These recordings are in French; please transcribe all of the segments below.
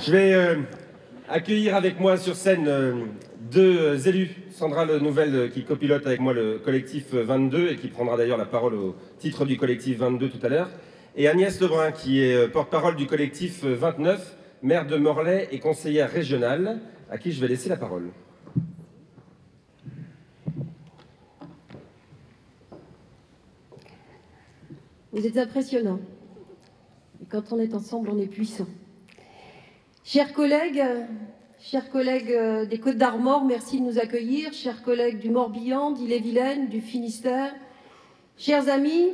Je vais accueillir avec moi sur scène deux élus. Sandra Le Nouvelle qui copilote avec moi le collectif 22 et qui prendra d'ailleurs la parole au titre du collectif 22 tout à l'heure. Et Agnès Lebrun qui est porte-parole du collectif 29, maire de Morlaix et conseillère régionale, à qui je vais laisser la parole. Vous êtes impressionnants. Et quand on est ensemble, on est puissant. Chers collègues des Côtes d'Armor, merci de nous accueillir. Chers collègues du Morbihan, d'Ille-et-Vilaine, du Finistère, chers amis,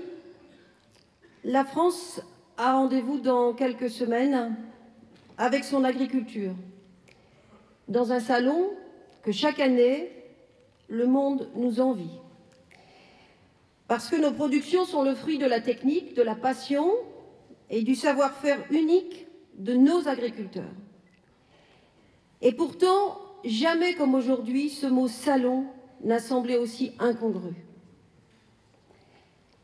la France a rendez-vous dans quelques semaines avec son agriculture, dans un salon que chaque année, le monde nous envie. Parce que nos productions sont le fruit de la technique, de la passion et du savoir-faire unique de nos agriculteurs. Et pourtant, jamais comme aujourd'hui, ce mot « salon » n'a semblé aussi incongru.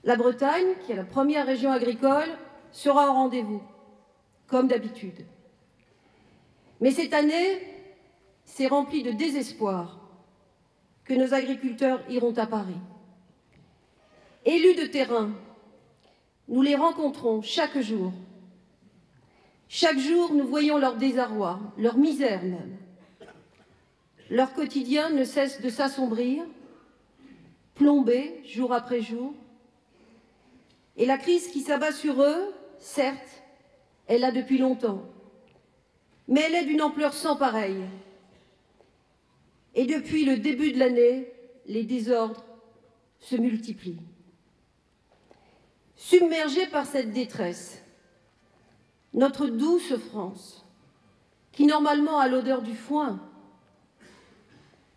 La Bretagne, qui est la première région agricole, sera au rendez-vous, comme d'habitude. Mais cette année, c'est rempli de désespoir que nos agriculteurs iront à Paris. Élus de terrain, nous les rencontrons chaque jour. Chaque jour, nous voyons leur désarroi, leur misère même. Leur quotidien ne cesse de s'assombrir, plombé jour après jour. Et la crise qui s'abat sur eux, certes, elle est là depuis longtemps, mais elle est d'une ampleur sans pareille. Et depuis le début de l'année, les désordres se multiplient. Submergée par cette détresse, notre douce France, qui normalement a l'odeur du foin,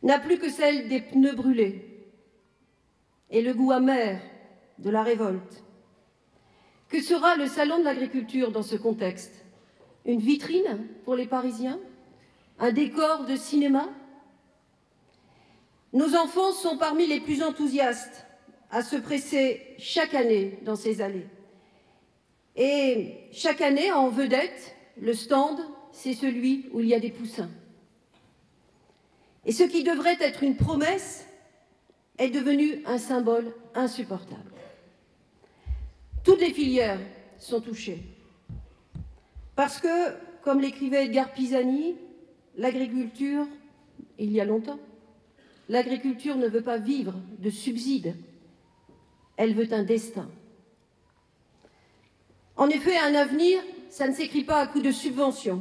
n'a plus que celle des pneus brûlés et le goût amer de la révolte. Que sera le salon de l'agriculture dans ce contexte? Une vitrine pour les Parisiens? Un décor de cinéma? Nos enfants sont parmi les plus enthousiastes à se presser chaque année dans ces allées. Et chaque année, en vedette, le stand, c'est celui où il y a des poussins. Et ce qui devrait être une promesse est devenu un symbole insupportable. Toutes les filières sont touchées. Parce que, comme l'écrivait Edgar Pisani, l'agriculture, il y a longtemps, l'agriculture ne veut pas vivre de subsides. Elle veut un destin. En effet, un avenir, ça ne s'écrit pas à coups de subventions,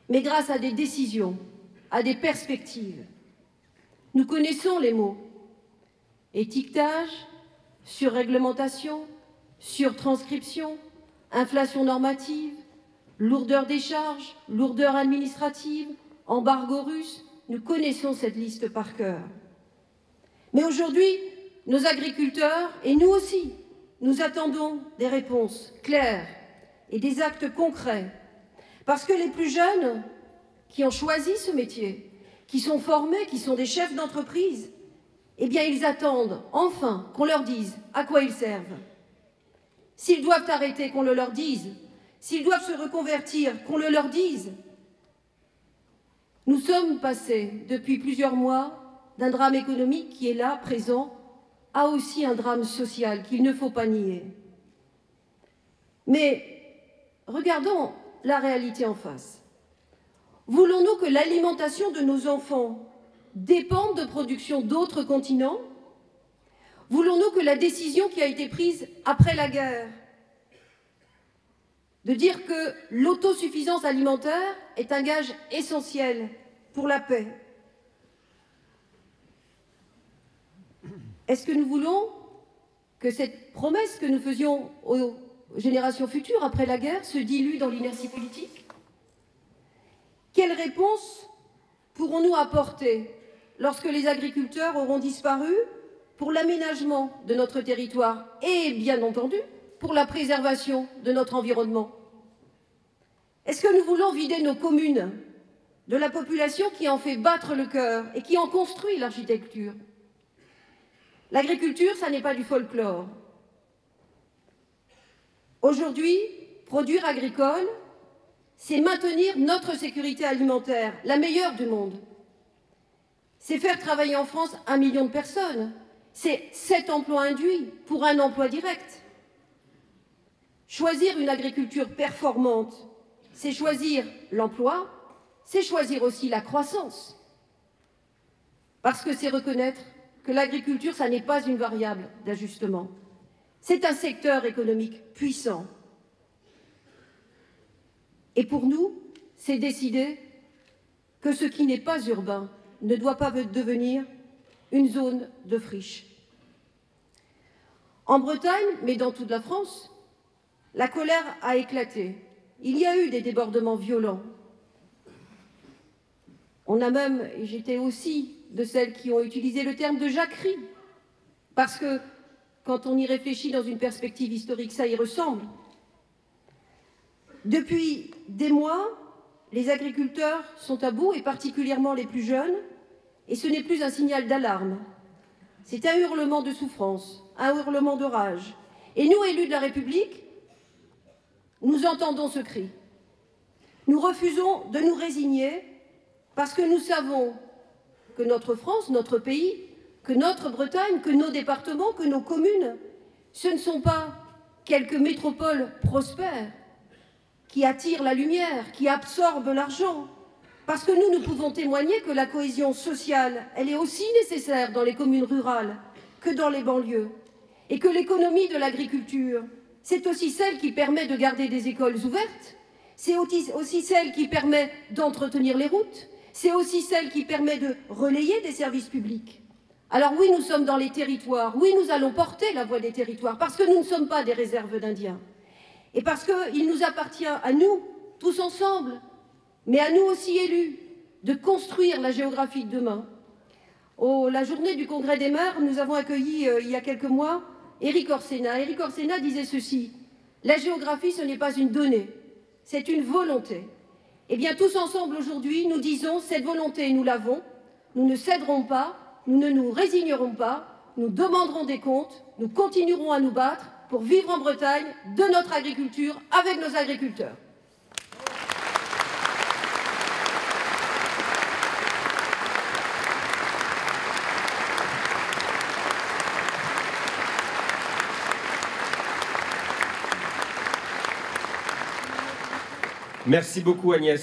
mais grâce à des décisions, à des perspectives. Nous connaissons les mots. Étiquetage, surréglementation, surtranscription, inflation normative, lourdeur des charges, lourdeur administrative, embargo russe. Nous connaissons cette liste par cœur. Mais aujourd'hui, nos agriculteurs, et nous aussi, nous attendons des réponses claires et des actes concrets. Parce que les plus jeunes qui ont choisi ce métier, qui sont formés, qui sont des chefs d'entreprise, eh bien, ils attendent enfin qu'on leur dise à quoi ils servent. S'ils doivent arrêter, qu'on le leur dise. S'ils doivent se reconvertir, qu'on le leur dise. Nous sommes passés, depuis plusieurs mois, d'un drame économique qui est là, présent, à aussi un drame social qu'il ne faut pas nier. Mais regardons la réalité en face. Voulons-nous que l'alimentation de nos enfants dépende de production d'autres continents? Voulons-nous que la décision qui a été prise après la guerre de dire que l'autosuffisance alimentaire est un gage essentiel pour la paix, est-ce que nous voulons que cette promesse que nous faisions aux générations futures après la guerre se dilue dans l'inertie politique? Quelle réponse pourrons-nous apporter lorsque les agriculteurs auront disparu pour l'aménagement de notre territoire et, bien entendu, pour la préservation de notre environnement? Est-ce que nous voulons vider nos communes de la population qui en fait battre le cœur et qui en construit l'architecture? L'agriculture, ça n'est pas du folklore. Aujourd'hui, produire agricole, c'est maintenir notre sécurité alimentaire, la meilleure du monde. C'est faire travailler en France 1 million de personnes. C'est 7 emplois induits pour 1 emploi direct. Choisir une agriculture performante, c'est choisir l'emploi, c'est choisir aussi la croissance. Parce que c'est reconnaître que l'agriculture, ça n'est pas une variable d'ajustement. C'est un secteur économique puissant. Et pour nous, c'est décider que ce qui n'est pas urbain ne doit pas devenir une zone de friche. En Bretagne, mais dans toute la France, la colère a éclaté. Il y a eu des débordements violents. On a même, et j'étais aussi de celles qui ont utilisé le terme de jacquerie, parce que quand on y réfléchit dans une perspective historique, ça y ressemble. Depuis des mois, les agriculteurs sont à bout, et particulièrement les plus jeunes, et ce n'est plus un signal d'alarme. C'est un hurlement de souffrance, un hurlement de rage. Et nous, élus de la République, nous entendons ce cri. Nous refusons de nous résigner parce que nous savons que notre France, notre pays, que notre Bretagne, que nos départements, que nos communes, ce ne sont pas quelques métropoles prospères qui attirent la lumière, qui absorbent l'argent. Parce que nous pouvons témoigner que la cohésion sociale, elle est aussi nécessaire dans les communes rurales que dans les banlieues. Et que l'économie de l'agriculture, c'est aussi celle qui permet de garder des écoles ouvertes, c'est aussi celle qui permet d'entretenir les routes, c'est aussi celle qui permet de relayer des services publics. Alors oui, nous sommes dans les territoires, oui, nous allons porter la voix des territoires, parce que nous ne sommes pas des réserves d'Indiens. Et parce qu'il nous appartient à nous, tous ensemble, mais à nous aussi élus, de construire la géographie de demain. La journée du Congrès des maires, nous avons accueilli il y a quelques mois Éric Orsena. Éric Orsena disait ceci: la géographie, ce n'est pas une donnée, c'est une volonté. Eh bien, tous ensemble aujourd'hui, nous disons cette volonté, nous l'avons, nous ne céderons pas, nous ne nous résignerons pas, nous demanderons des comptes, nous continuerons à nous battre pour vivre en Bretagne de notre agriculture avec nos agriculteurs. Merci beaucoup Agnès.